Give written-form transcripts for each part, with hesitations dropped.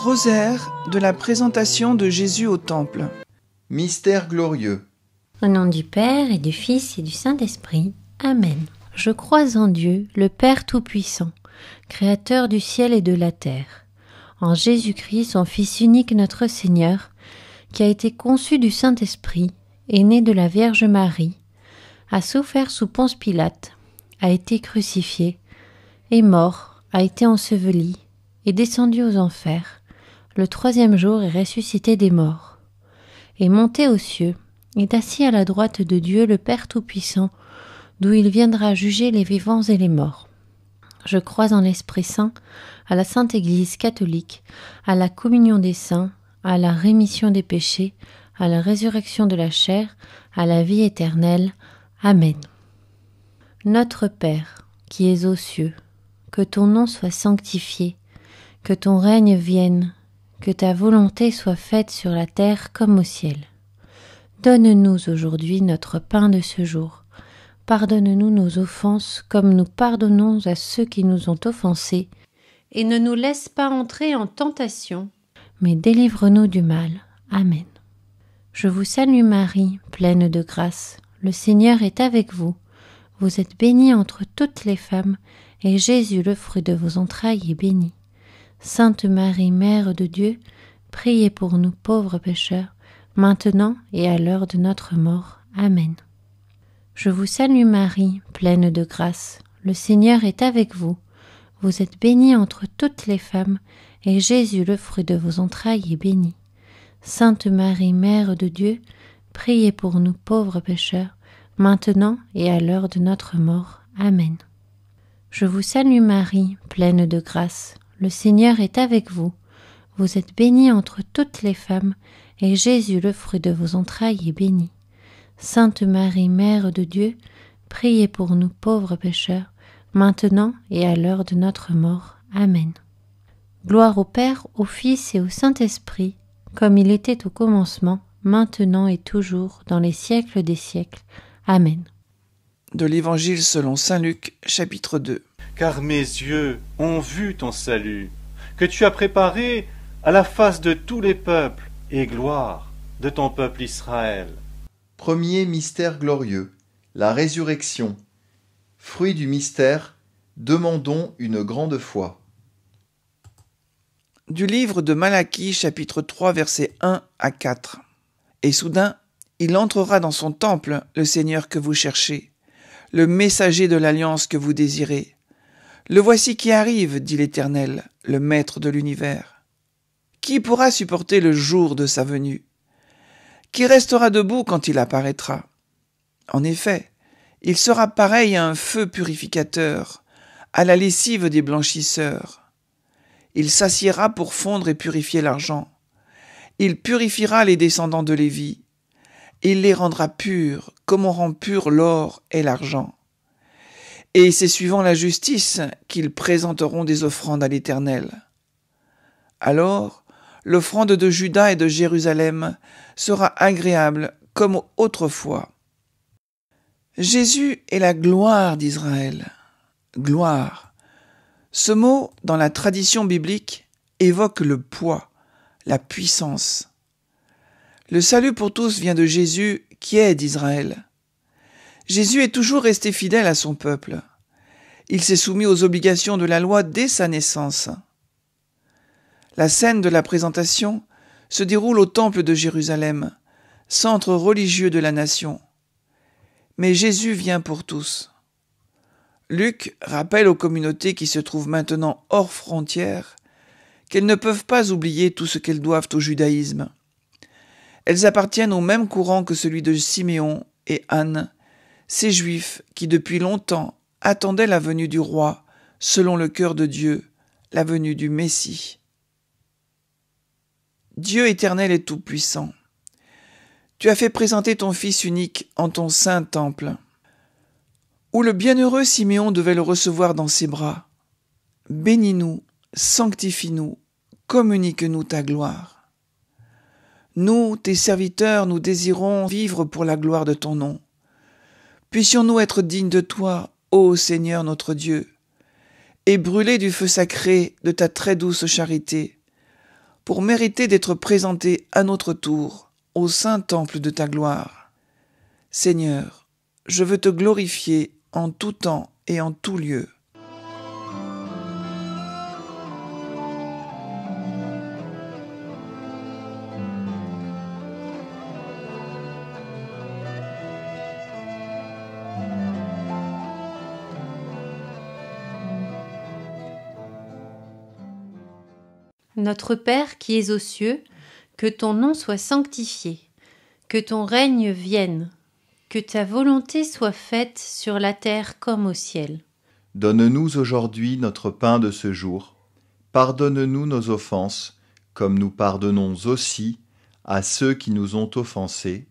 Rosaire de la présentation de Jésus au Temple. Mystère glorieux. Au nom du Père et du Fils et du Saint-Esprit. Amen. Je crois en Dieu, le Père Tout-Puissant, Créateur du ciel et de la terre, en Jésus-Christ, son Fils unique notre Seigneur, qui a été conçu du Saint-Esprit, est né de la Vierge Marie, a souffert sous Ponce Pilate, a été crucifié, est mort, a été enseveli, est descendu aux enfers, le troisième jour est ressuscité des morts, est monté aux cieux, est assis à la droite de Dieu le Père Tout-Puissant, d'où il viendra juger les vivants et les morts. Je crois en l'Esprit Saint, à la Sainte Église catholique, à la communion des saints, à la rémission des péchés, à la résurrection de la chair, à la vie éternelle. Amen. Notre Père, qui es aux cieux, que ton nom soit sanctifié, que ton règne vienne, que ta volonté soit faite sur la terre comme au ciel. Donne-nous aujourd'hui notre pain de ce jour. Pardonne-nous nos offenses comme nous pardonnons à ceux qui nous ont offensés. Et ne nous laisse pas entrer en tentation, mais délivre-nous du mal. Amen. Je vous salue Marie, pleine de grâce. Le Seigneur est avec vous. Vous êtes bénie entre toutes les femmes, et Jésus, le fruit de vos entrailles, est béni. Sainte Marie, Mère de Dieu, priez pour nous pauvres pécheurs, maintenant et à l'heure de notre mort. Amen. Je vous salue Marie, pleine de grâce. Le Seigneur est avec vous. Vous êtes bénie entre toutes les femmes, et Jésus, le fruit de vos entrailles, est béni. Sainte Marie, Mère de Dieu, priez pour nous pauvres pécheurs, maintenant et à l'heure de notre mort. Amen. Je vous salue Marie, pleine de grâce. Le Seigneur est avec vous. Vous êtes bénie entre toutes les femmes, et Jésus, le fruit de vos entrailles, est béni. Sainte Marie, Mère de Dieu, priez pour nous pauvres pécheurs, maintenant et à l'heure de notre mort. Amen. Gloire au Père, au Fils et au Saint-Esprit, comme il était au commencement, maintenant et toujours, dans les siècles des siècles. Amen. De l'Évangile selon saint Luc, chapitre 2. Car mes yeux ont vu ton salut, que tu as préparé à la face de tous les peuples, et gloire de ton peuple Israël. Premier mystère glorieux. La résurrection. Fruit du mystère, demandons une grande foi. Du livre de Malachie, chapitre 3, versets 1 à 4. Et soudain, il entrera dans son temple, le Seigneur que vous cherchez, le messager de l'alliance que vous désirez. Le voici qui arrive, dit l'Éternel, le Maître de l'univers. Qui pourra supporter le jour de sa venue? Qui restera debout quand il apparaîtra? En effet, il sera pareil à un feu purificateur, à la lessive des blanchisseurs. Il s'assiera pour fondre et purifier l'argent. Il purifiera les descendants de Lévi. Il les rendra purs, comme on rend pur l'or et l'argent. Et c'est suivant la justice qu'ils présenteront des offrandes à l'Éternel. Alors, l'offrande de Juda et de Jérusalem sera agréable comme autrefois. Jésus est la gloire d'Israël. Gloire. Ce mot, dans la tradition biblique, évoque le poids, la puissance. Le salut pour tous vient de Jésus qui est d'Israël. Jésus est toujours resté fidèle à son peuple. Il s'est soumis aux obligations de la loi dès sa naissance. La scène de la présentation se déroule au temple de Jérusalem, centre religieux de la nation. Mais Jésus vient pour tous. Luc rappelle aux communautés qui se trouvent maintenant hors frontières qu'elles ne peuvent pas oublier tout ce qu'elles doivent au judaïsme. Elles appartiennent au même courant que celui de Siméon et Anne, ces Juifs qui depuis longtemps attendaient la venue du roi, selon le cœur de Dieu, la venue du Messie. Dieu éternel et tout-puissant, tu as fait présenter ton Fils unique en ton saint temple, où le bienheureux Siméon devait le recevoir dans ses bras. Bénis-nous, sanctifie-nous, communique-nous ta gloire. Nous, tes serviteurs, nous désirons vivre pour la gloire de ton nom. Puissions-nous être dignes de toi, ô Seigneur notre Dieu, et brûler du feu sacré de ta très douce charité, pour mériter d'être présentés à notre tour au saint temple de ta gloire. Seigneur, je veux te glorifier en tout temps et en tout lieu. Notre Père qui es aux cieux, que ton nom soit sanctifié, que ton règne vienne, que ta volonté soit faite sur la terre comme au ciel. Donne-nous aujourd'hui notre pain de ce jour. Pardonne-nous nos offenses, comme nous pardonnons aussi à ceux qui nous ont offensés.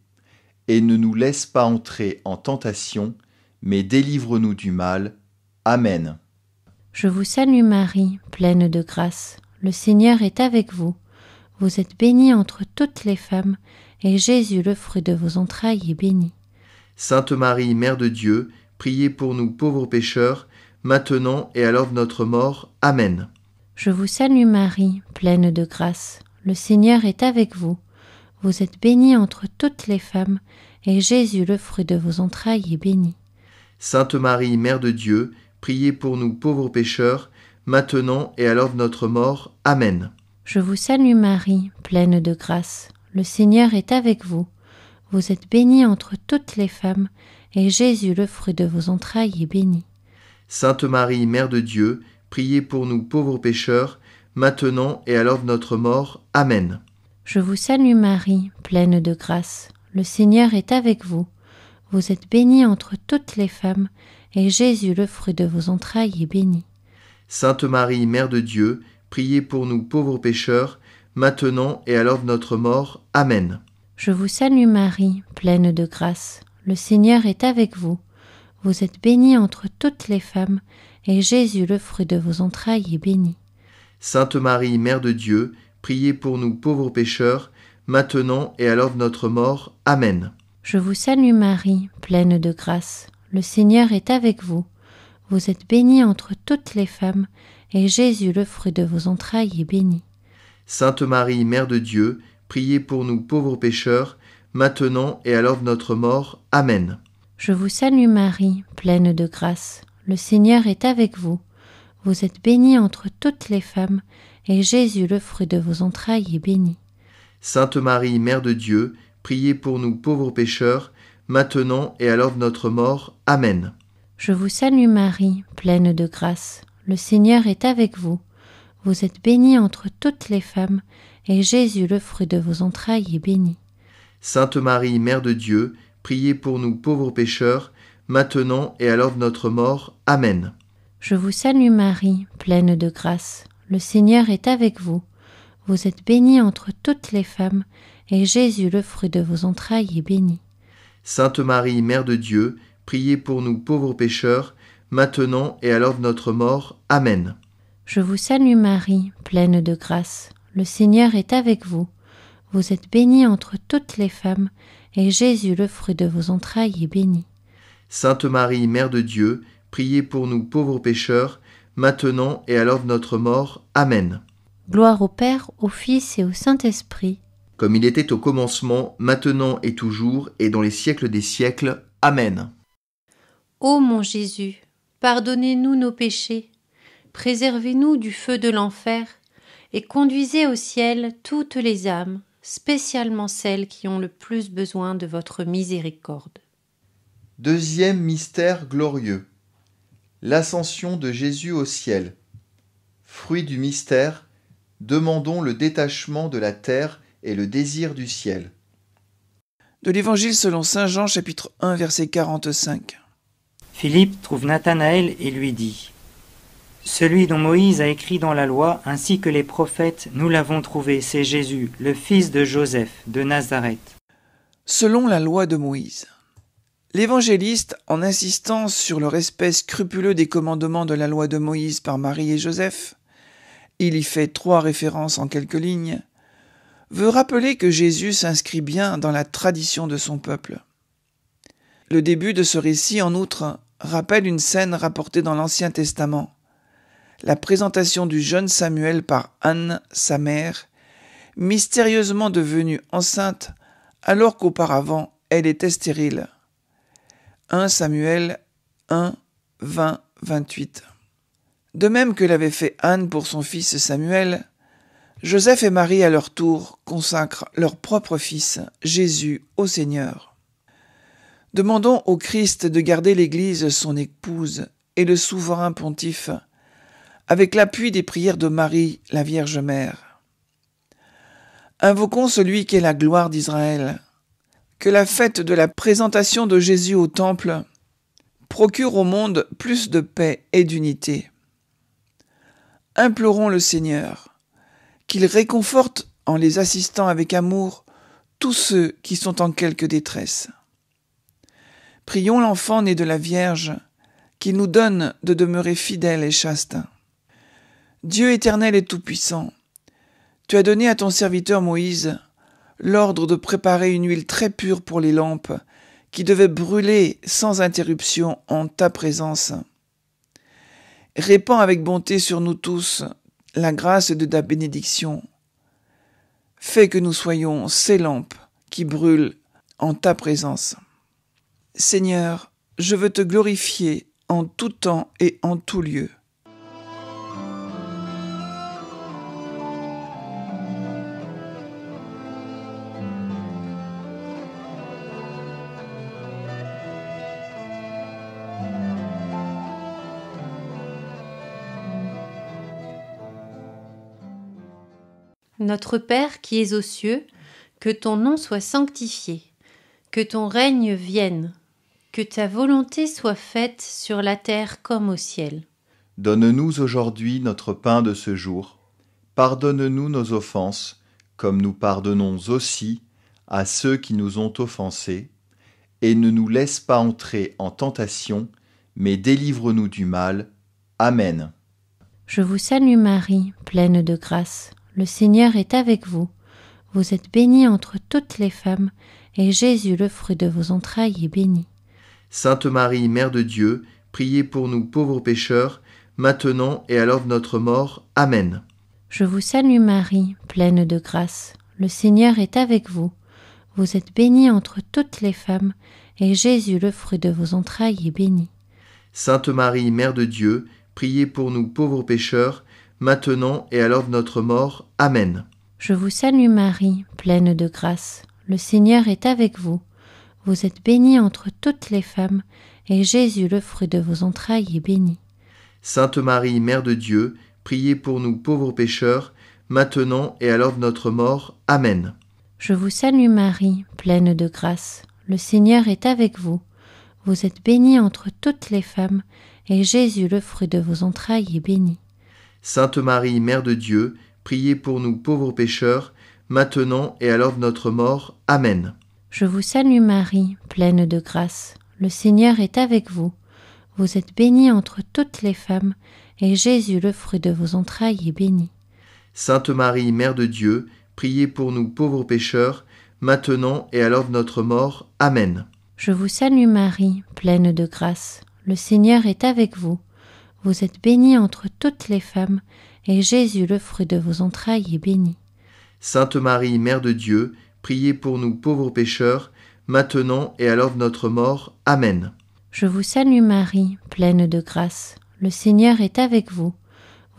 Et ne nous laisse pas entrer en tentation, mais délivre-nous du mal. Amen. Je vous salue Marie, pleine de grâce. Le Seigneur est avec vous. Vous êtes bénie entre toutes les femmes, et Jésus, le fruit de vos entrailles, est béni. Sainte Marie, Mère de Dieu, priez pour nous pauvres pécheurs, maintenant et à l'heure de notre mort. Amen. Je vous salue Marie, pleine de grâce. Le Seigneur est avec vous. Vous êtes bénie entre toutes les femmes, et Jésus, le fruit de vos entrailles, est béni. Sainte Marie, Mère de Dieu, priez pour nous pauvres pécheurs, maintenant et à l'heure de notre mort. Amen. Je vous salue Marie, pleine de grâce. Le Seigneur est avec vous. Vous êtes bénie entre toutes les femmes, et Jésus, le fruit de vos entrailles, est béni. Sainte Marie, Mère de Dieu, priez pour nous pauvres pécheurs, maintenant et à l'heure de notre mort. Amen. Je vous salue Marie, pleine de grâce. Le Seigneur est avec vous. Vous êtes bénie entre toutes les femmes, et Jésus, le fruit de vos entrailles, est béni. Sainte Marie, Mère de Dieu, priez pour nous pauvres pécheurs, maintenant et à l'heure de notre mort. Amen. Je vous salue Marie, pleine de grâce. Le Seigneur est avec vous. Vous êtes bénie entre toutes les femmes, et Jésus, le fruit de vos entrailles, est béni. Sainte Marie, Mère de Dieu, priez pour nous pauvres pécheurs, maintenant et à l'heure de notre mort. Amen. Je vous salue Marie, pleine de grâce. Le Seigneur est avec vous. Vous êtes bénie entre toutes les femmes, et Jésus, le fruit de vos entrailles, est béni. Sainte Marie, Mère de Dieu, priez pour nous pauvres pécheurs, maintenant et à l'heure de notre mort. Amen. Je vous salue Marie, pleine de grâce. Le Seigneur est avec vous. Vous êtes bénie entre toutes les femmes, et Jésus, le fruit de vos entrailles, est béni. Sainte Marie, Mère de Dieu, priez pour nous pauvres pécheurs, maintenant et à l'heure de notre mort. Amen. Je vous salue Marie, pleine de grâce. Le Seigneur est avec vous. Vous êtes bénie entre toutes les femmes, et Jésus, le fruit de vos entrailles, est béni. Sainte Marie, Mère de Dieu, priez pour nous pauvres pécheurs, maintenant et à l'heure de notre mort. Amen. Je vous salue Marie, pleine de grâce. Le Seigneur est avec vous. Vous êtes bénie entre toutes les femmes, et Jésus, le fruit de vos entrailles, est béni. Sainte Marie, Mère de Dieu, priez pour nous pauvres pécheurs, maintenant et à l'heure de notre mort. Amen. Je vous salue Marie, pleine de grâce. Le Seigneur est avec vous. Vous êtes bénie entre toutes les femmes, et Jésus, le fruit de vos entrailles, est béni. Sainte Marie, Mère de Dieu, priez pour nous pauvres pécheurs, maintenant et à l'heure de notre mort. Amen. Gloire au Père, au Fils et au Saint-Esprit. Comme il était au commencement, maintenant et toujours, et dans les siècles des siècles. Amen. Ô mon Jésus, pardonnez-nous nos péchés, préservez-nous du feu de l'enfer, et conduisez au ciel toutes les âmes, spécialement celles qui ont le plus besoin de votre miséricorde. Deuxième mystère glorieux. L'ascension de Jésus au ciel. Fruit du mystère, demandons le détachement de la terre et le désir du ciel. De l'Évangile selon saint Jean, chapitre 1, verset 45. Philippe trouve Nathanaël et lui dit : « Celui dont Moïse a écrit dans la loi, ainsi que les prophètes, nous l'avons trouvé, c'est Jésus, le fils de Joseph, de Nazareth. » Selon la loi de Moïse. L'évangéliste, en insistant sur le respect scrupuleux des commandements de la loi de Moïse par Marie et Joseph, il y fait 3 références en quelques lignes, veut rappeler que Jésus s'inscrit bien dans la tradition de son peuple. Le début de ce récit, en outre, rappelle une scène rapportée dans l'Ancien Testament, la présentation du jeune Samuel par Anne, sa mère, mystérieusement devenue enceinte alors qu'auparavant elle était stérile. 1 Samuel 1, 20, 28. De même que l'avait fait Anne pour son fils Samuel, Joseph et Marie à leur tour consacrent leur propre fils, Jésus, au Seigneur. Demandons au Christ de garder l'Église son épouse et le souverain pontife, avec l'appui des prières de Marie, la Vierge Mère. Invoquons celui qui est la gloire d'Israël. Que la fête de la présentation de Jésus au Temple procure au monde plus de paix et d'unité. Implorons le Seigneur, qu'il réconforte en les assistant avec amour tous ceux qui sont en quelque détresse. Prions l'enfant né de la Vierge, qu'il nous donne de demeurer fidèles et chastes. Dieu éternel et tout-puissant, tu as donné à ton serviteur Moïse l'ordre de préparer une huile très pure pour les lampes qui devaient brûler sans interruption en ta présence. Répands avec bonté sur nous tous la grâce de ta bénédiction. Fais que nous soyons ces lampes qui brûlent en ta présence. Seigneur, je veux te glorifier en tout temps et en tout lieu. Notre Père qui es aux cieux, que ton nom soit sanctifié, que ton règne vienne, que ta volonté soit faite sur la terre comme au ciel. Donne-nous aujourd'hui notre pain de ce jour. Pardonne-nous nos offenses, comme nous pardonnons aussi à ceux qui nous ont offensés. Et ne nous laisse pas entrer en tentation, mais délivre-nous du mal. Amen. Je vous salue Marie, pleine de grâce. Le Seigneur est avec vous. Vous êtes bénie entre toutes les femmes, et Jésus, le fruit de vos entrailles, est béni. Sainte Marie, Mère de Dieu, priez pour nous pauvres pécheurs, maintenant et à l'heure de notre mort. Amen. Je vous salue Marie, pleine de grâce. Le Seigneur est avec vous. Vous êtes bénie entre toutes les femmes, et Jésus, le fruit de vos entrailles, est béni. Sainte Marie, Mère de Dieu, priez pour nous pauvres pécheurs, maintenant et à l'heure de notre mort. Amen. Je vous salue Marie, pleine de grâce. Le Seigneur est avec vous. Vous êtes bénie entre toutes les femmes, et Jésus, le fruit de vos entrailles, est béni. Sainte Marie, Mère de Dieu, priez pour nous pauvres pécheurs, maintenant et à l'heure de notre mort. Amen. Je vous salue Marie, pleine de grâce. Le Seigneur est avec vous. Vous êtes bénie entre toutes les femmes, et Jésus, le fruit de vos entrailles, est béni. Sainte Marie, Mère de Dieu, priez pour nous pauvres pécheurs, maintenant et à l'heure de notre mort. Amen. Je vous salue Marie, pleine de grâce. Le Seigneur est avec vous. Vous êtes bénie entre toutes les femmes, et Jésus, le fruit de vos entrailles, est béni. Sainte Marie, Mère de Dieu, priez pour nous pauvres pécheurs, maintenant et à l'heure de notre mort. Amen. Je vous salue Marie, pleine de grâce. Le Seigneur est avec vous. Vous êtes bénie entre toutes les femmes, et Jésus, le fruit de vos entrailles, est béni. Sainte Marie, Mère de Dieu, priez pour nous pauvres pécheurs, maintenant et à l'heure de notre mort. Amen. Je vous salue Marie, pleine de grâce. Le Seigneur est avec vous.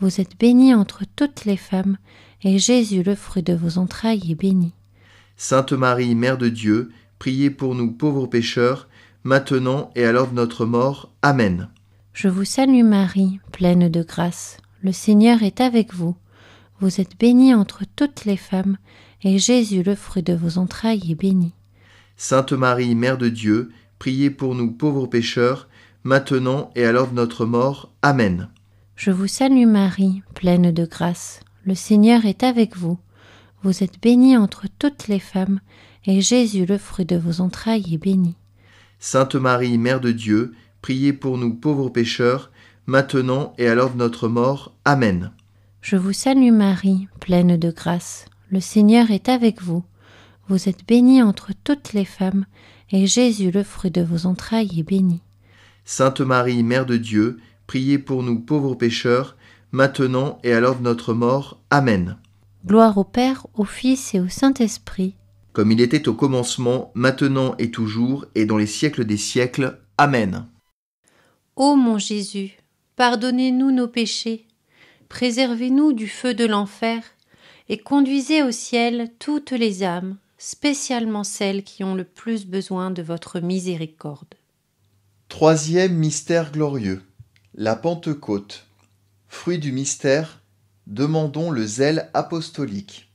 Vous êtes bénie entre toutes les femmes, et Jésus, le fruit de vos entrailles, est béni. Sainte Marie, Mère de Dieu, priez pour nous pauvres pécheurs, maintenant et à l'heure de notre mort. Amen. Je vous salue Marie, pleine de grâce. Le Seigneur est avec vous. Vous êtes bénie entre toutes les femmes, et Jésus, le fruit de vos entrailles, est béni. Sainte Marie, Mère de Dieu, priez pour nous pauvres pécheurs, maintenant et à l'heure de notre mort. Amen. Je vous salue Marie, pleine de grâce. Le Seigneur est avec vous. Vous êtes bénie entre toutes les femmes, et Jésus, le fruit de vos entrailles, est béni. Sainte Marie, Mère de Dieu, priez pour nous pauvres pécheurs, maintenant et à l'heure de notre mort. Amen. Je vous salue Marie, pleine de grâce. Le Seigneur est avec vous. Vous êtes bénie entre toutes les femmes, et Jésus, le fruit de vos entrailles, est béni. Sainte Marie, Mère de Dieu, priez pour nous pauvres pécheurs, maintenant et à l'heure de notre mort. Amen. Gloire au Père, au Fils et au Saint-Esprit. Comme il était au commencement, maintenant et toujours, et dans les siècles des siècles. Amen. Ô mon Jésus, pardonnez-nous nos péchés, préservez-nous du feu de l'enfer, et conduisez au ciel toutes les âmes, spécialement celles qui ont le plus besoin de votre miséricorde. Troisième mystère glorieux, la Pentecôte. Fruit du mystère, demandons le zèle apostolique.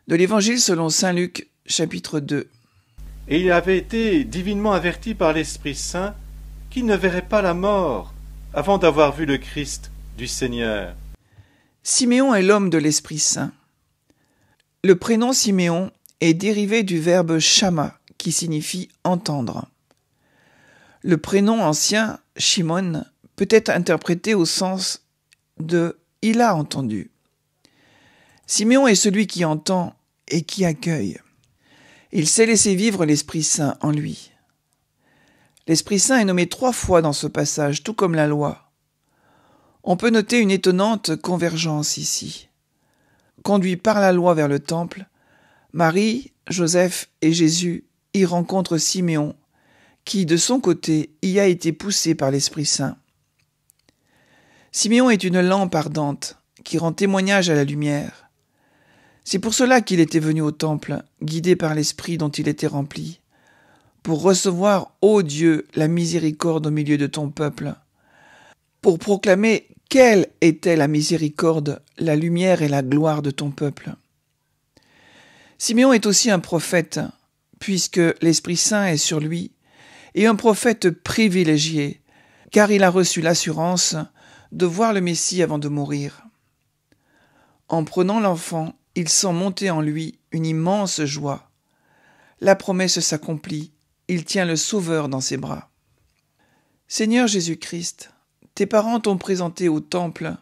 De l'Évangile selon saint Luc, chapitre 2. Et il avait été divinement averti par l'Esprit Saint qu'il ne verrait pas la mort avant d'avoir vu le Christ du Seigneur. Siméon est l'homme de l'Esprit Saint. Le prénom Siméon est dérivé du verbe shama, qui signifie entendre. Le prénom ancien, Shimon, peut être interprété au sens de « il a entendu ». Siméon est celui qui entend et qui accueille. Il sait laisser vivre l'Esprit Saint en lui. L'Esprit Saint est nommé 3 fois dans ce passage, tout comme la loi. On peut noter une étonnante convergence ici. Conduits par la loi vers le temple, Marie, Joseph et Jésus y rencontrent Siméon, qui, de son côté, y a été poussé par l'Esprit Saint. Siméon est une lampe ardente qui rend témoignage à la lumière. C'est pour cela qu'il était venu au temple, guidé par l'Esprit dont il était rempli, pour recevoir, ô Dieu, la miséricorde au milieu de ton peuple, pour proclamer quelle était la miséricorde, la lumière et la gloire de ton peuple. Siméon est aussi un prophète, puisque l'Esprit Saint est sur lui, et un prophète privilégié, car il a reçu l'assurance de voir le Messie avant de mourir. En prenant l'enfant, il sent monter en lui une immense joie. La promesse s'accomplit, il tient le Sauveur dans ses bras. Seigneur Jésus-Christ, tes parents t'ont présenté au temple,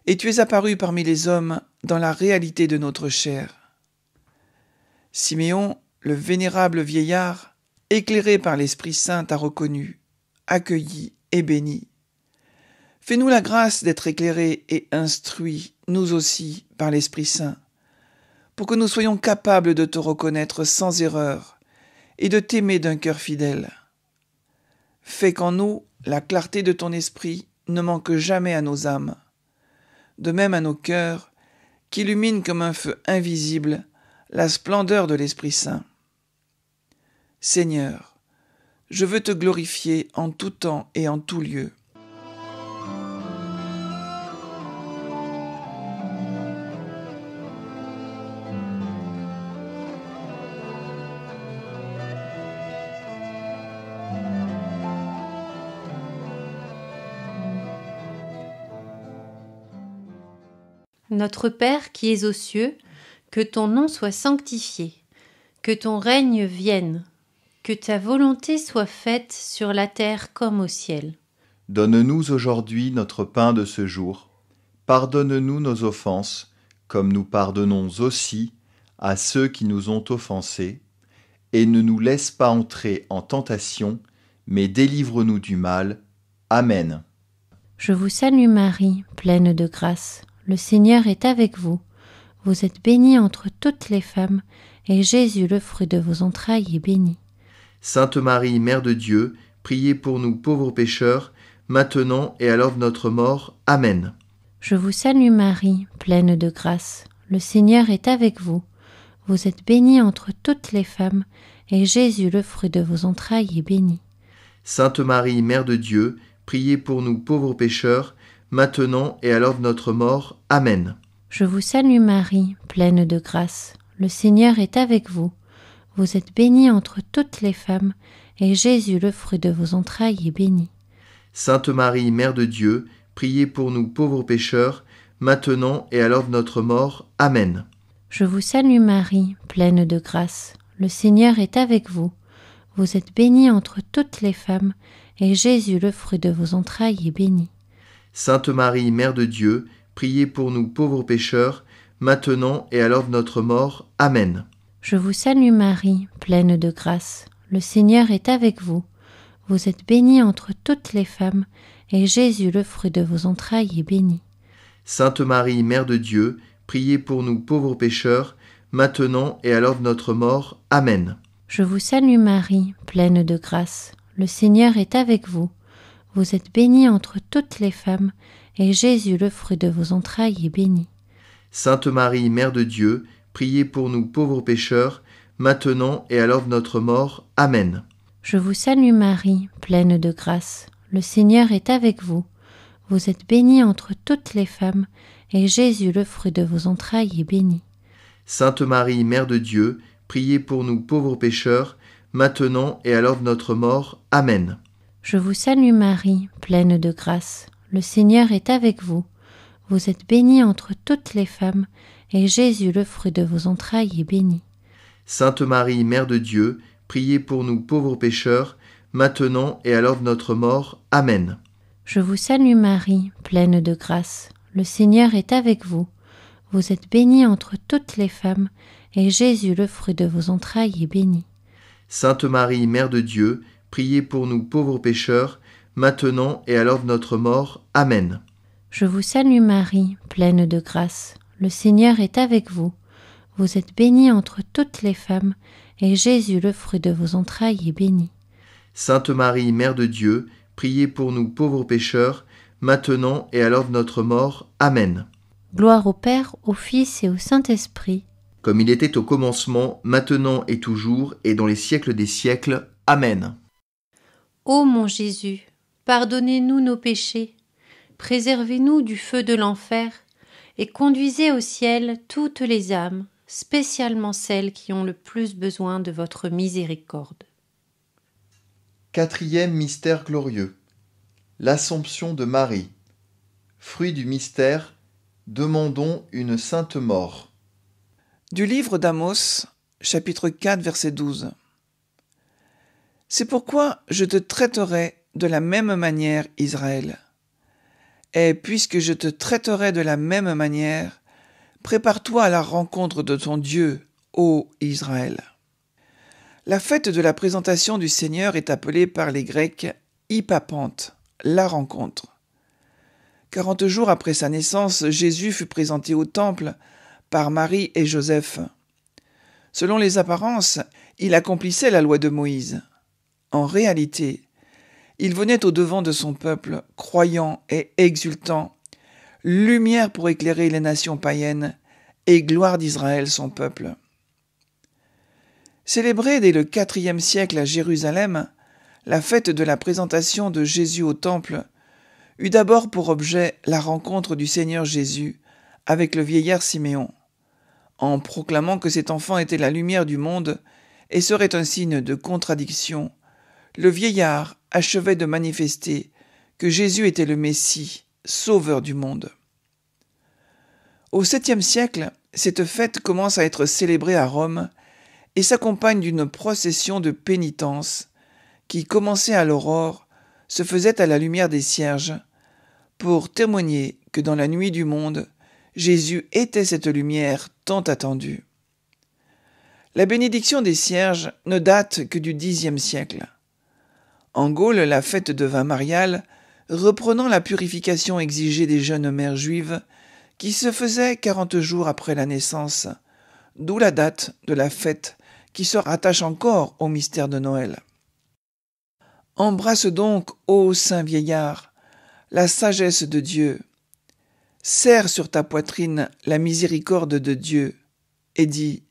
et tu es apparu parmi les hommes dans la réalité de notre chair. Siméon, le vénérable vieillard, éclairé par l'Esprit Saint, t'a reconnu, accueilli et béni. Fais-nous la grâce d'être éclairés et instruits, nous aussi, par l'Esprit Saint, pour que nous soyons capables de te reconnaître sans erreur et de t'aimer d'un cœur fidèle. Fais qu'en nous, la clarté de ton esprit ne manque jamais à nos âmes, de même à nos cœurs, qu'illumine comme un feu invisible la splendeur de l'Esprit Saint. Seigneur, je veux te glorifier en tout temps et en tout lieu. Notre Père qui es aux cieux, que ton nom soit sanctifié, que ton règne vienne, que ta volonté soit faite sur la terre comme au ciel. Donne-nous aujourd'hui notre pain de ce jour. Pardonne-nous nos offenses, comme nous pardonnons aussi à ceux qui nous ont offensés. Et ne nous laisse pas entrer en tentation, mais délivre-nous du mal. Amen. Je vous salue Marie, pleine de grâce. Le Seigneur est avec vous. Vous êtes bénie entre toutes les femmes, et Jésus, le fruit de vos entrailles, est béni. Sainte Marie, Mère de Dieu, priez pour nous pauvres pécheurs, maintenant et à l'heure de notre mort. Amen. Je vous salue Marie, pleine de grâce. Le Seigneur est avec vous. Vous êtes bénie entre toutes les femmes, et Jésus, le fruit de vos entrailles, est béni. Sainte Marie, Mère de Dieu, priez pour nous pauvres pécheurs, maintenant et à l'heure de notre mort. Amen. Je vous salue Marie, pleine de grâce. Le Seigneur est avec vous. Vous êtes bénie entre toutes les femmes, et Jésus, le fruit de vos entrailles, est béni. Sainte Marie, Mère de Dieu, priez pour nous pauvres pécheurs, maintenant et à l'heure de notre mort. Amen. Je vous salue Marie, pleine de grâce. Le Seigneur est avec vous. Vous êtes bénie entre toutes les femmes, et Jésus, le fruit de vos entrailles, est béni. Sainte Marie, Mère de Dieu, priez pour nous pauvres pécheurs, maintenant et à l'heure de notre mort. Amen. Je vous salue Marie, pleine de grâce. Le Seigneur est avec vous. Vous êtes bénie entre toutes les femmes, et Jésus, le fruit de vos entrailles, est béni. Sainte Marie, Mère de Dieu, priez pour nous pauvres pécheurs, maintenant et à l'heure de notre mort. Amen. Je vous salue Marie, pleine de grâce. Le Seigneur est avec vous. Vous êtes bénie entre toutes les femmes, et Jésus, le fruit de vos entrailles, est béni. Sainte Marie, Mère de Dieu, priez pour nous pauvres pécheurs, maintenant et à l'heure de notre mort. Amen. Je vous salue Marie, pleine de grâce. Le Seigneur est avec vous. Vous êtes bénie entre toutes les femmes, et Jésus, le fruit de vos entrailles, est béni. Sainte Marie, Mère de Dieu, priez pour nous pauvres pécheurs, maintenant et à l'heure de notre mort. Amen. Je vous salue Marie, pleine de grâce. Le Seigneur est avec vous. Vous êtes bénie entre toutes les femmes, et Jésus, le fruit de vos entrailles, est béni. Sainte Marie, Mère de Dieu, priez pour nous pauvres pécheurs, maintenant et à l'heure de notre mort. Amen. Je vous salue Marie, pleine de grâce. Le Seigneur est avec vous. Vous êtes bénie entre toutes les femmes, et Jésus, le fruit de vos entrailles, est béni. Sainte Marie, Mère de Dieu, priez pour nous pauvres pécheurs, maintenant et à l'heure de notre mort. Amen. Je vous salue Marie, pleine de grâce. Le Seigneur est avec vous. Vous êtes bénie entre toutes les femmes, et Jésus, le fruit de vos entrailles, est béni. Sainte Marie, Mère de Dieu, priez pour nous pauvres pécheurs, maintenant et à l'heure de notre mort. Amen. Gloire au Père, au Fils et au Saint-Esprit. Comme il était au commencement, maintenant et toujours, et dans les siècles des siècles. Amen. Ô mon Jésus, pardonnez-nous nos péchés, préservez-nous du feu de l'enfer, et conduisez au ciel toutes les âmes, spécialement celles qui ont le plus besoin de votre miséricorde. Quatrième mystère glorieux. L'Assomption de Marie. Fruit du mystère, demandons une sainte mort. Du livre d'Amos, chapitre 4, verset 12. C'est pourquoi je te traiterai de la même manière, Israël. Et puisque je te traiterai de la même manière, prépare-toi à la rencontre de ton Dieu, ô Israël. La fête de la présentation du Seigneur est appelée par les Grecs Hypapante, la rencontre. 40 jours après sa naissance, Jésus fut présenté au temple par Marie et Joseph. Selon les apparences, il accomplissait la loi de Moïse. En réalité, il venait au-devant de son peuple, croyant et exultant, lumière pour éclairer les nations païennes et gloire d'Israël, son peuple. Célébrée dès le IVe siècle à Jérusalem, la fête de la présentation de Jésus au temple eut d'abord pour objet la rencontre du Seigneur Jésus avec le vieillard Siméon, en proclamant que cet enfant était la lumière du monde et serait un signe de contradiction. Le vieillard achevait de manifester que Jésus était le Messie, sauveur du monde. Au 7e siècle, cette fête commence à être célébrée à Rome et s'accompagne d'une procession de pénitence qui, commençait à l'aurore, se faisait à la lumière des cierges pour témoigner que dans la nuit du monde, Jésus était cette lumière tant attendue. La bénédiction des cierges ne date que du Xe siècle. En Gaule, la fête devint mariale, reprenant la purification exigée des jeunes mères juives qui se faisait 40 jours après la naissance, d'où la date de la fête qui se rattache encore au mystère de Noël. Embrasse donc, ô saint vieillard, la sagesse de Dieu. Serre sur ta poitrine la miséricorde de Dieu et dis,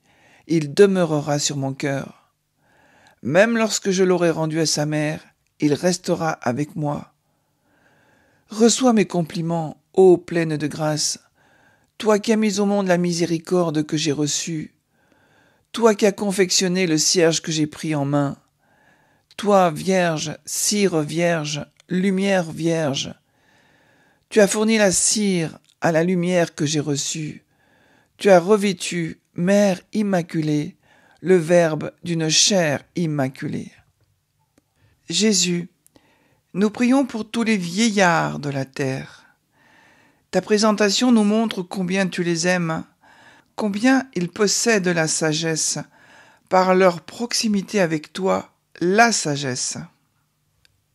il demeurera sur mon cœur. Même lorsque je l'aurai rendu à sa mère, il restera avec moi. Reçois mes compliments, ô pleine de grâce, toi qui as mis au monde la miséricorde que j'ai reçue, toi qui as confectionné le cierge que j'ai pris en main, toi, Vierge, cire vierge, lumière vierge, tu as fourni la cire à la lumière que j'ai reçue, tu as revêtu, Mère immaculée, le Verbe d'une chair immaculée. Jésus, nous prions pour tous les vieillards de la terre. Ta présentation nous montre combien tu les aimes, combien ils possèdent la sagesse, par leur proximité avec toi, la sagesse.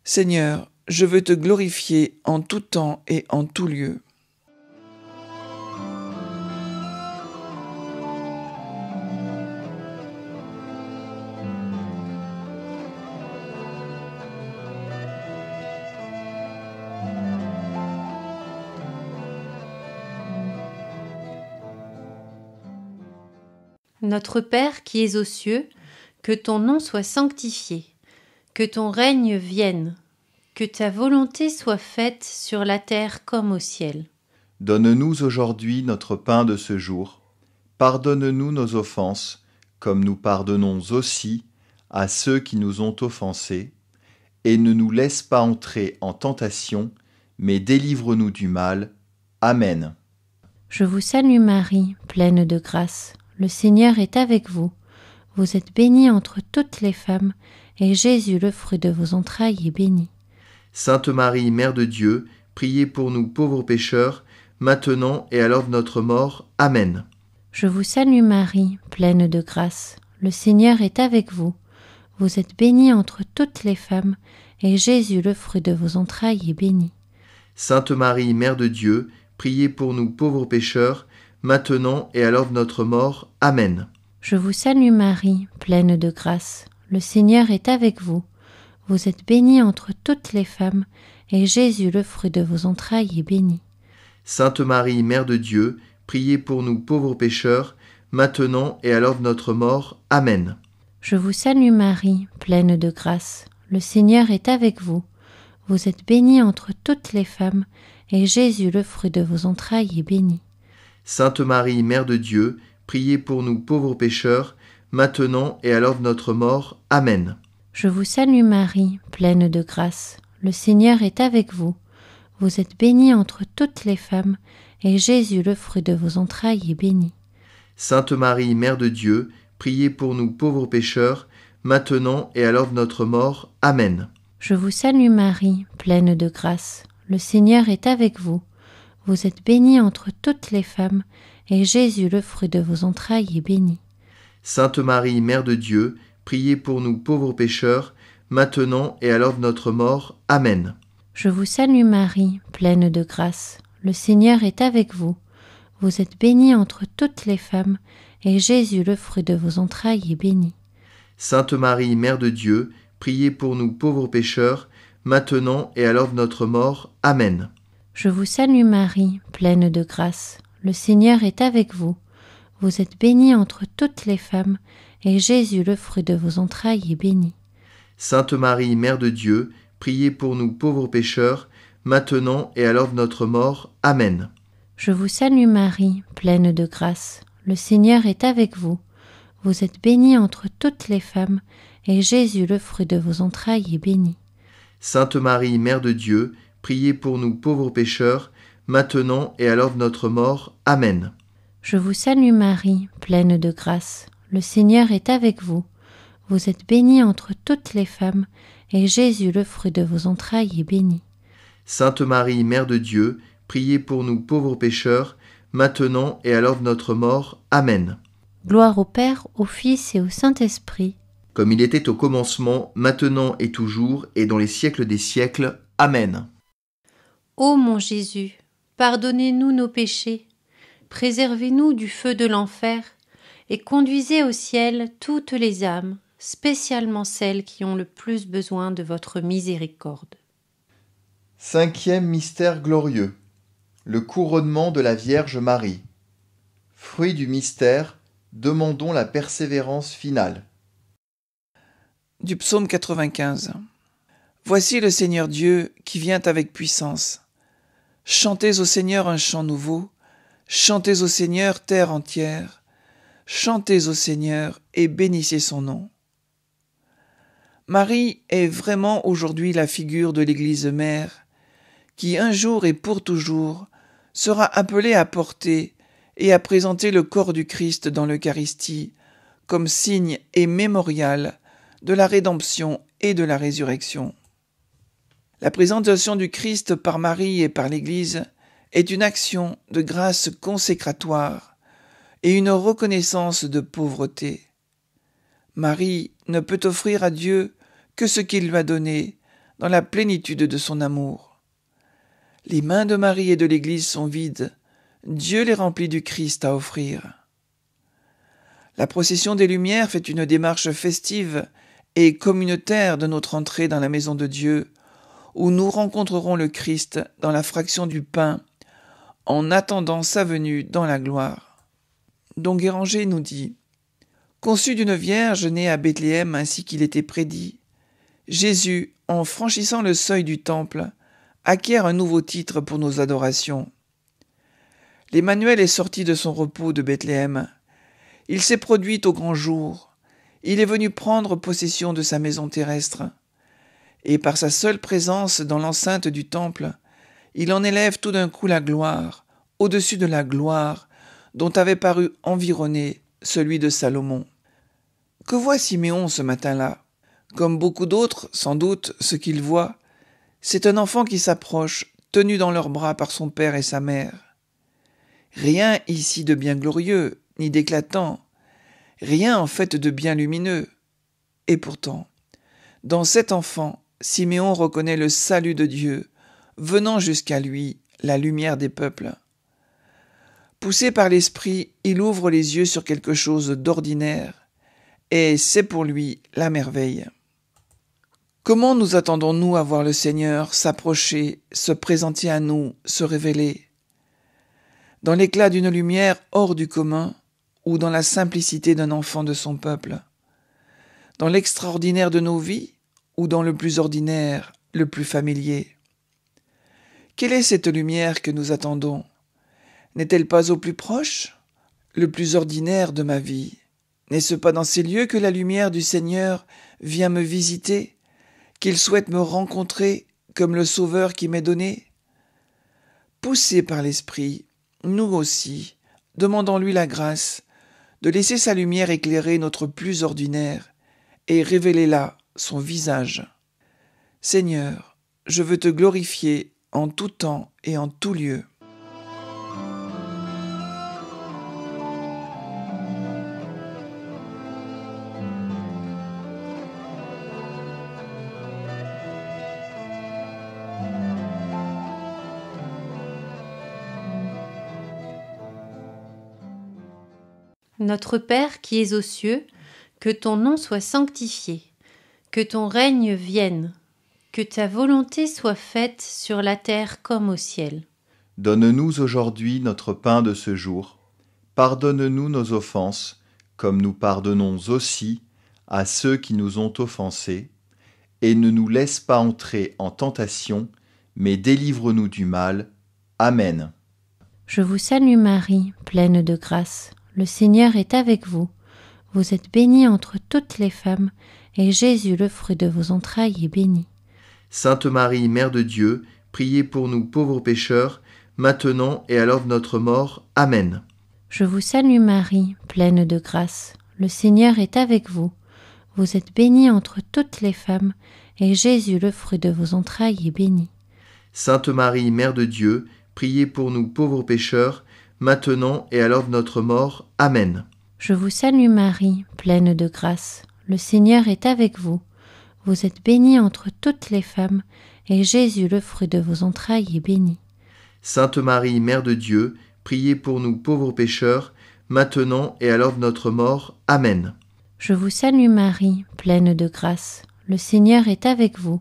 Seigneur, je veux te glorifier en tout temps et en tout lieu. Notre Père qui es aux cieux, que ton nom soit sanctifié, que ton règne vienne, que ta volonté soit faite sur la terre comme au ciel. Donne-nous aujourd'hui notre pain de ce jour. Pardonne-nous nos offenses, comme nous pardonnons aussi à ceux qui nous ont offensés. Et ne nous laisse pas entrer en tentation, mais délivre-nous du mal. Amen. Je vous salue Marie, pleine de grâce. Le Seigneur est avec vous. Vous êtes bénie entre toutes les femmes, et Jésus, le fruit de vos entrailles, est béni. Sainte Marie, Mère de Dieu, priez pour nous pauvres pécheurs, maintenant et à l'heure de notre mort. Amen. Je vous salue Marie, pleine de grâce. Le Seigneur est avec vous. Vous êtes bénie entre toutes les femmes, et Jésus, le fruit de vos entrailles, est béni. Sainte Marie, Mère de Dieu, priez pour nous pauvres pécheurs, maintenant et à l'heure de notre mort. Amen. Je vous salue Marie, pleine de grâce. Le Seigneur est avec vous. Vous êtes bénie entre toutes les femmes, et Jésus, le fruit de vos entrailles, est béni. Sainte Marie, Mère de Dieu, priez pour nous pauvres pécheurs, maintenant et à l'heure de notre mort. Amen. Je vous salue Marie, pleine de grâce. Le Seigneur est avec vous. Vous êtes bénie entre toutes les femmes, et Jésus, le fruit de vos entrailles, est béni. Sainte Marie, Mère de Dieu, priez pour nous pauvres pécheurs, maintenant et à l'heure de notre mort. Amen. Je vous salue Marie, pleine de grâce. Le Seigneur est avec vous. Vous êtes bénie entre toutes les femmes, et Jésus, le fruit de vos entrailles, est béni. Sainte Marie, Mère de Dieu, priez pour nous pauvres pécheurs, maintenant et à l'heure de notre mort. Amen. Je vous salue Marie, pleine de grâce. Le Seigneur est avec vous. Vous êtes bénie entre toutes les femmes, et Jésus, le fruit de vos entrailles, est béni. Sainte Marie, Mère de Dieu, priez pour nous pauvres pécheurs, maintenant et à l'heure de notre mort. Amen. Je vous salue Marie, pleine de grâce. Le Seigneur est avec vous. Vous êtes bénie entre toutes les femmes, et Jésus, le fruit de vos entrailles, est béni. Sainte Marie, Mère de Dieu, priez pour nous pauvres pécheurs, maintenant et à l'heure de notre mort. Amen. Je vous salue Marie, pleine de grâce. Le Seigneur est avec vous. Vous êtes bénie entre toutes les femmes, et Jésus, le fruit de vos entrailles, est béni. Sainte Marie, Mère de Dieu, priez pour nous pauvres pécheurs, maintenant et à l'heure de notre mort. Amen. Je vous salue Marie, pleine de grâce. Le Seigneur est avec vous. Vous êtes bénie entre toutes les femmes, et Jésus, le fruit de vos entrailles, est béni. Sainte Marie, Mère de Dieu, priez pour nous pauvres pécheurs, maintenant et à l'heure de notre mort. Amen. Je vous salue Marie, pleine de grâce. Le Seigneur est avec vous. Vous êtes bénie entre toutes les femmes, et Jésus, le fruit de vos entrailles, est béni. Sainte Marie, Mère de Dieu, priez pour nous pauvres pécheurs, maintenant et à l'heure de notre mort. Amen. Gloire au Père, au Fils et au Saint-Esprit. Comme il était au commencement, maintenant et toujours, et dans les siècles des siècles. Amen. Ô mon Jésus, pardonnez-nous nos péchés, préservez-nous du feu de l'enfer, et conduisez au ciel toutes les âmes, spécialement celles qui ont le plus besoin de votre miséricorde. Cinquième mystère glorieux. Le couronnement de la Vierge Marie. Fruit du mystère, demandons la persévérance finale. Du psaume 95. Voici le Seigneur Dieu qui vient avec puissance. Chantez au Seigneur un chant nouveau, chantez au Seigneur terre entière, chantez au Seigneur et bénissez son nom. Marie est vraiment aujourd'hui la figure de l'Église mère, qui un jour et pour toujours sera appelée à porter et à présenter le corps du Christ dans l'Eucharistie comme signe et mémorial de la rédemption et de la résurrection. La présentation du Christ par Marie et par l'Église est une action de grâce consécratoire et une reconnaissance de pauvreté. Marie ne peut offrir à Dieu que ce qu'il lui a donné dans la plénitude de son amour. Les mains de Marie et de l'Église sont vides, Dieu les remplit du Christ à offrir. La procession des Lumières fait une démarche festive et communautaire de notre entrée dans la maison de Dieu, où nous rencontrerons le Christ dans la fraction du pain, en attendant sa venue dans la gloire. Don Guéranger nous dit Conçu d'une vierge née à Bethléem ainsi qu'il était prédit, Jésus, en franchissant le seuil du temple, acquiert un nouveau titre pour nos adorations. L'Emmanuel est sorti de son repos de Bethléem. Il s'est produit au grand jour. Il est venu prendre possession de sa maison terrestre. Et par sa seule présence dans l'enceinte du temple, il en élève tout d'un coup la gloire, au-dessus de la gloire dont avait paru environné celui de Salomon. Que voit Siméon ce matin-là? Comme beaucoup d'autres, sans doute, ce qu'il voit, c'est un enfant qui s'approche, tenu dans leurs bras par son père et sa mère. Rien ici de bien glorieux, ni d'éclatant, rien en fait de bien lumineux. Et pourtant, dans cet enfant, Siméon reconnaît le salut de Dieu, venant jusqu'à lui, la lumière des peuples. Poussé par l'Esprit, il ouvre les yeux sur quelque chose d'ordinaire, et c'est pour lui la merveille. Comment nous attendons-nous à voir le Seigneur s'approcher, se présenter à nous, se révéler? Dans l'éclat d'une lumière hors du commun, ou dans la simplicité d'un enfant de son peuple? Dans l'extraordinaire de nos vies, ou dans le plus ordinaire, le plus familier? Quelle est cette lumière que nous attendons? N'est-elle pas au plus proche, le plus ordinaire de ma vie? N'est-ce pas dans ces lieux que la lumière du Seigneur vient me visiter, qu'il souhaite me rencontrer comme le Sauveur qui m'est donné? Poussés par l'Esprit, nous aussi, demandons-lui la grâce de laisser sa lumière éclairer notre plus ordinaire et révéler là son visage. Seigneur, je veux te glorifier en tout temps et en tout lieu. Notre Père qui es aux cieux, que ton nom soit sanctifié, que ton règne vienne, que ta volonté soit faite sur la terre comme au ciel. Donne-nous aujourd'hui notre pain de ce jour. Pardonne-nous nos offenses, comme nous pardonnons aussi à ceux qui nous ont offensés. Et ne nous laisse pas entrer en tentation, mais délivre-nous du mal. Amen. Je vous salue Marie, pleine de grâce. Le Seigneur est avec vous. Vous êtes bénie entre toutes les femmes, et Jésus, le fruit de vos entrailles, est béni. Sainte Marie, Mère de Dieu, priez pour nous pauvres pécheurs, maintenant et à l'heure de notre mort. Amen. Je vous salue Marie, pleine de grâce. Le Seigneur est avec vous. Vous êtes bénie entre toutes les femmes, et Jésus, le fruit de vos entrailles, est béni. Sainte Marie, Mère de Dieu, priez pour nous pauvres pécheurs, maintenant et à l'heure de notre mort. Amen. Je vous salue Marie, pleine de grâce. Le Seigneur est avec vous. Vous êtes bénie entre toutes les femmes, et Jésus, le fruit de vos entrailles, est béni. Sainte Marie, Mère de Dieu, priez pour nous pauvres pécheurs, maintenant et à l'heure de notre mort. Amen. Je vous salue Marie, pleine de grâce. Le Seigneur est avec vous.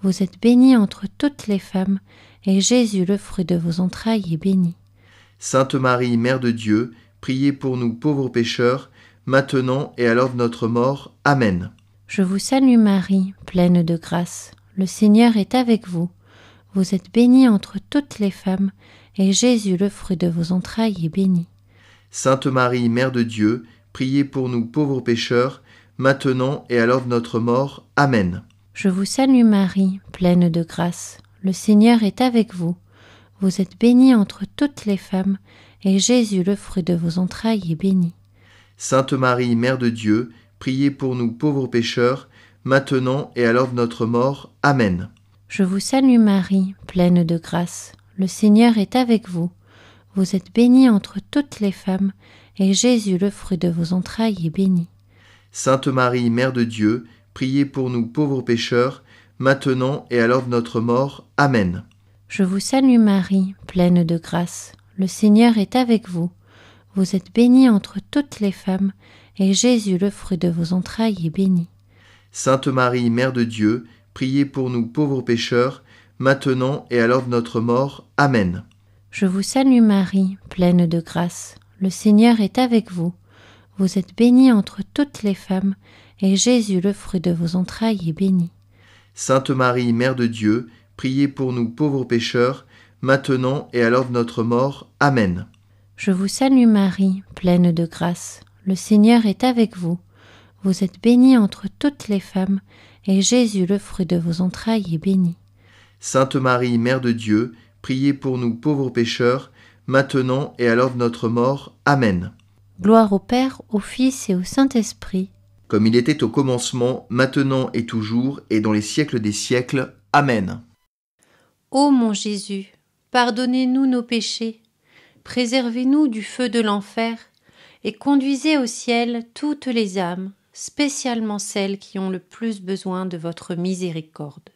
Vous êtes bénie entre toutes les femmes, et Jésus, le fruit de vos entrailles, est béni. Sainte Marie, Mère de Dieu, priez pour nous pauvres pécheurs, maintenant et à l'heure de notre mort. Amen. Je vous salue Marie, pleine de grâce. Le Seigneur est avec vous. Vous êtes bénie entre toutes les femmes, et Jésus, le fruit de vos entrailles, est béni. Sainte Marie, Mère de Dieu, priez pour nous pauvres pécheurs, maintenant et à l'heure de notre mort. Amen. Je vous salue Marie, pleine de grâce. Le Seigneur est avec vous. Vous êtes bénie entre toutes les femmes, et Jésus, le fruit de vos entrailles, est béni. Sainte Marie, Mère de Dieu, priez pour nous pauvres pécheurs, maintenant et à l'heure de notre mort. Amen. Je vous salue Marie, pleine de grâce. Le Seigneur est avec vous. Vous êtes bénie entre toutes les femmes, et Jésus, le fruit de vos entrailles, est béni. Sainte Marie, Mère de Dieu, priez pour nous pauvres pécheurs, maintenant et à l'heure de notre mort. Amen. Je vous salue Marie, pleine de grâce. Le Seigneur est avec vous. Vous êtes bénie entre toutes les femmes, et Jésus, le fruit de vos entrailles, est béni. Sainte Marie, Mère de Dieu, priez pour nous pauvres pécheurs, maintenant et à l'heure de notre mort. Amen. Je vous salue Marie, pleine de grâce. Le Seigneur est avec vous. Vous êtes bénie entre toutes les femmes, et Jésus, le fruit de vos entrailles, est béni. Sainte Marie, Mère de Dieu, priez pour nous pauvres pécheurs, maintenant et à l'heure de notre mort. Amen. Je vous salue Marie, pleine de grâce. Le Seigneur est avec vous. Vous êtes bénie entre toutes les femmes, et Jésus, le fruit de vos entrailles, est béni. Sainte Marie, Mère de Dieu, priez pour nous pauvres pécheurs, maintenant et à l'heure de notre mort. Amen. Gloire au Père, au Fils et au Saint-Esprit. Comme il était au commencement, maintenant et toujours, et dans les siècles des siècles. Amen. Ô mon Jésus, pardonnez-nous nos péchés, préservez-nous du feu de l'enfer, et conduisez au ciel toutes les âmes, spécialement celles qui ont le plus besoin de votre miséricorde.